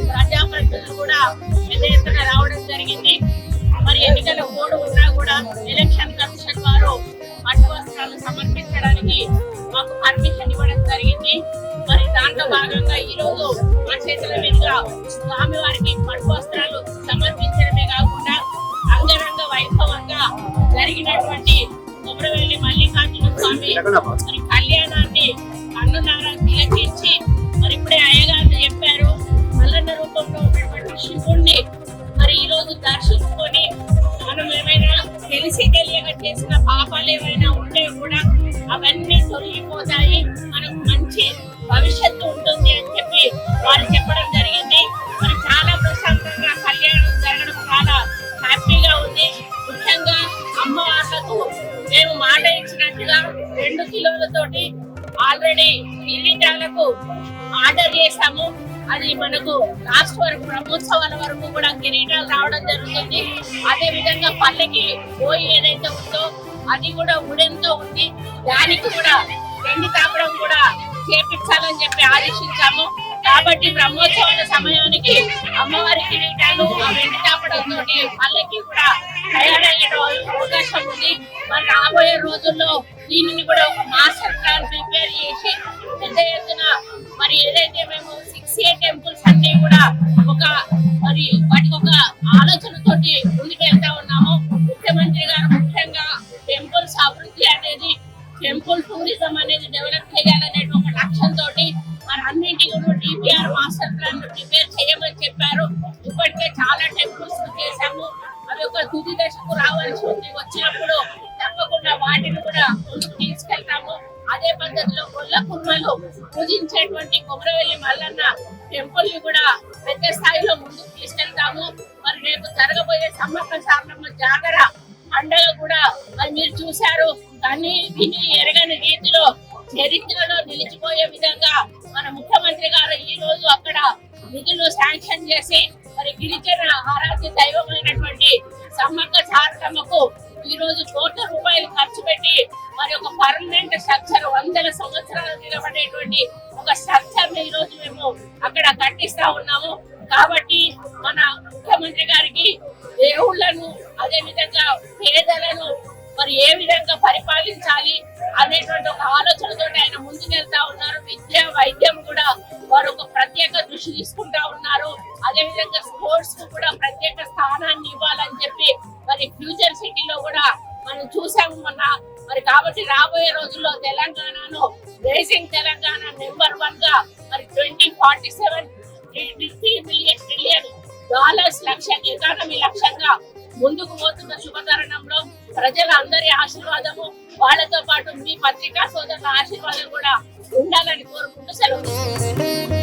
ప్రజాప్రతినిధులు కూడా పెద్ద ఎత్తున రావడం జరిగింది. మరి ఎన్నికల కోడ్ ఉన్నా కూడా ఎలక్షన్ కమిషన్ వారు పట్టు వస్త్రాలు సమర్పించడానికి మాకు పర్మిషన్ ఇవ్వడం జరిగింది. మరి దాంట్లో భాగంగా ఈ రోజు మా చేతుల మీదుగా స్వామివారికి పట్టు వస్త్రాలు సమర్పించడమే కాకుండా అంగరంగ వైభవంగా జరిగినటువంటి కొమరవెల్లి మల్లికార్జున స్వామి మరి కళ్యాణాన్ని కన్నులారా తిలకించి మరి ఇప్పుడే అయ్యగారు చెప్పారు, మల్లన్న రూపంలో ఉన్నటువంటి శివుణ్ణి మరి ఈ రోజు దర్శించుకొని మనం ఏమైనా తెలిసి తెలియక చేసిన పాపాలు ఏమైనా ఉంటే కూడా అవన్నీ తొలగిపోతాయి, మనకు మంచి భవిష్యత్తు ఉంటుంది అని చెప్పి వారు చెప్పడం జరిగింది. మరి చాలా ప్రశాంతంగా కళ్యాణం జరగడం చాలా హ్యాపీగా ఉంది. ముఖ్యంగా అమ్మవార్లకు మేము మాట ఇచ్చినట్టుగా 2 కిలోలతోటి ఆల్రెడీ కిరీటాలకు ఆర్డర్ చేశాము. అది మనకు లాస్ట్ వరకు బ్రహ్మోత్సవాల వరకు కూడా కిరీటాలు రావడం జరుగుతుంది. అదే విధంగా పల్లెకి పోయి ఏదైతే ఉందో అది కూడా ఉడెంతో ఉంది, దానికి కూడా 2 తాపడం కూడా చేపించాలని చెప్పి ఆదేశించాము. కాబట్టి బ్రహ్మోత్సవాల సమయానికి అమ్మవారి కిరీటాలు ఆ 2 తాపడంతో పల్లెకి కూడా తయారయ్యే అవకాశం ఉంది. మరి రాబోయే రోజుల్లో దీనిని కూడా ఒక మాస్టర్ ప్లాన్ ప్రిపేర్ చేసి పెద్ద ఎత్తున మరి ఏదైతే మేము 6A టెంపుల్స్ అన్ని కూడా ఒక మరి వాటికి ఒక ఆలోచనతోటి ముందుకెళ్తా ఉన్నాము. ముఖ్యమంత్రి గారు ముఖ్యంగా టెంపుల్స్ అభివృద్ధి అనేది, టెంపుల్ టూరిజం అనేది డెవలప్ చేయాలనే ఒక లక్ష్యంతో మరి అన్నింటికి డిపిఆర్ మాస్టర్ ప్లాన్ ప్రిపేర్ చేయమని చెప్పారు. ఇప్పటికే చాలా టెంపుల్స్ చేశాము. అవి ఒక తుది దశకు రావాల్సి ఉంది. వచ్చినప్పుడు తప్పకుండా వాటిని కూడా ముందుకు తీసుకెళ్తాము. అదే పద్ధతిలో గొల్ల కుర్మలు పూజించేటువంటి కొమరవెల్లి మల్లన్న టెంపుల్ ని కూడా పెద్ద స్థాయిలో ముందుకు తీసుకెళ్తాము. మరి రేపు జరగబోయే సమ్మక్క సారలమ్మ జాతర పండుగ కూడా మరి మీరు చూశారు, కానీ విని ఎరగని రీతిలో చరిత్రలో నిలిచిపోయే విధంగా మన ముఖ్యమంత్రి గారు ఈ రోజు అక్కడ నిధులు శాంక్షన్ చేసి మరి గిరిజన ఆరాధ్య దైవమైనటువంటి సమ్మక్క సారలమ్మకు ఈ రోజు కోట్ల రూపాయలు ఖర్చు పెట్టి మరి ఒక పర్మనెంట్ స్ట్రక్చర్ 100 సంవత్సరాలు నిలబడేటువంటి ఒక స్ట్రక్చర్ ని ఈ రోజు మేము అక్కడ కట్టిస్తా ఉన్నాము. కాబట్టి మన ముఖ్యమంత్రి గారికి దేవుళ్లను అదే విధంగా పేదలను మరి ఏ విధంగా పరిపాలించాలి అనేటువంటి ఒక ఆలోచనతో ఆయన ముందుకెళ్తా ఉన్నారు. విద్య వైద్యం కూడా వారు ఒక ప్రత్యేక దృష్టి తీసుకుంటా ఉన్నారు. అదే విధంగా స్పోర్ట్స్ కు కూడా ప్రత్యేక స్థానాన్ని ఇవ్వాలని చెప్పి మరి ఫ్యూచర్ సిటీలో కూడా మనం చూసాము మొన్న. మరి కాబట్టి రాబోయే రోజుల్లో తెలంగాణను రేసింగ్ తెలంగాణ నెంబర్ 1 గా మరి 2047 $3 ట్రిలియన్ ఎకానమీ లక్ష్యంగా ముందుకు పోతున్న శుభతరుణంలో ప్రజలందరి ఆశీర్వాదము, వాళ్ళతో పాటు మీ పత్రికా సోదరుల ఆశీర్వాదం కూడా ఉండాలని కోరుకుంటూ సెలవు.